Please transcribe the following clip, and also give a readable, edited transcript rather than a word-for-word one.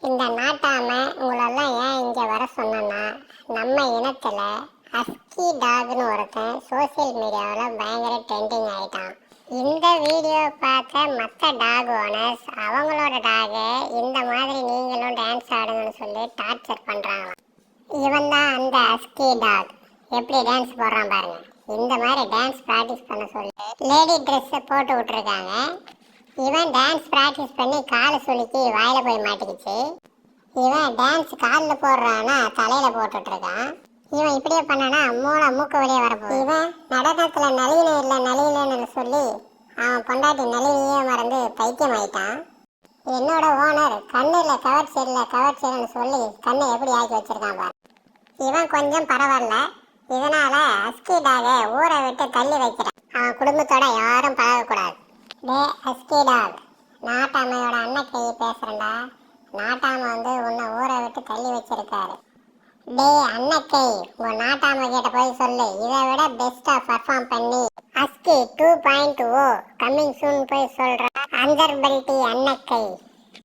இந்த நாட்டாம உங்களெல்லாம் ஏன் இங்கே வர சொன்னேன்னா, நம்ம இனத்தில் ஹஸ்கி டாக்னு ஒருத்தன் சோசியல் மீடியாவில் பயங்கர ட்ரெண்டிங் ஆகிட்டான். இந்த வீடியோ பார்த்த மற்ற டாக் ஓனர்ஸ் அவங்களோட டாகை இந்த மாதிரி நீங்களும் டான்ஸ் ஆடுங்கன்னு சொல்லி டார்ச்சர் பண்ணுறாங்களாம். இவன் தான் அந்த ஹஸ்கி டாக். எப்படி டான்ஸ் போடுறான் பாருங்க. இந்த மாதிரி டான்ஸ் ப்ராக்டிஸ் பண்ண சொல்லி லேடி ட்ரெஸ்ஸை போட்டு விட்டுருக்காங்க. இவன் டான்ஸ் ப்ராக்டிஸ் பண்ணி காலை சுளுக்கி வாயில போய் மாட்டிக்கிச்சு. இவன் டான்ஸ் காலில் போடுறான்னா தலையில போட்டுட்டு இருக்கான். இவன் இப்படியே பண்ணானா மூக்கு வழியே வரப்போகுது. இவன் நடனத்தில் நளினன்னு சொல்லி அவன் பொண்டாட்டி நளினியே மறந்து பைத்தியம் ஆயிட்டான். என்னோட ஓனர் கண்ணில் கவர் சரியில்லைன்னு சொல்லி கண்ணை எப்படி ஆக்கி வச்சிருக்கான் பாரு. இவன் கொஞ்சம் பரவாயில்ல. இதனால ஹஸ்கி டாகை ஊரை விட்டு தள்ளி வைக்கிறான். அவன் குடும்பத்தோட யாரும் பழகக்கூடாது. டே ஹஸ்கி டாக், நாட்டாமையோட அண்ணக்கை பேசுறேன்டா. நாட்டாமை உன்னை ஊரை விட்டு தள்ளி வச்சிருக்காரு. டே அண்ணக்கை, உங்க நாட்டாமை கிட்ட போய் சொல்லு, இதை விட பெஸ்டா பர்ஃபார்ம் பண்ணி ஹஸ்கி 2.0 கம்மிங் சூன் போய் சொல்ற அந்தர்பல்டி அண்ணக்கை.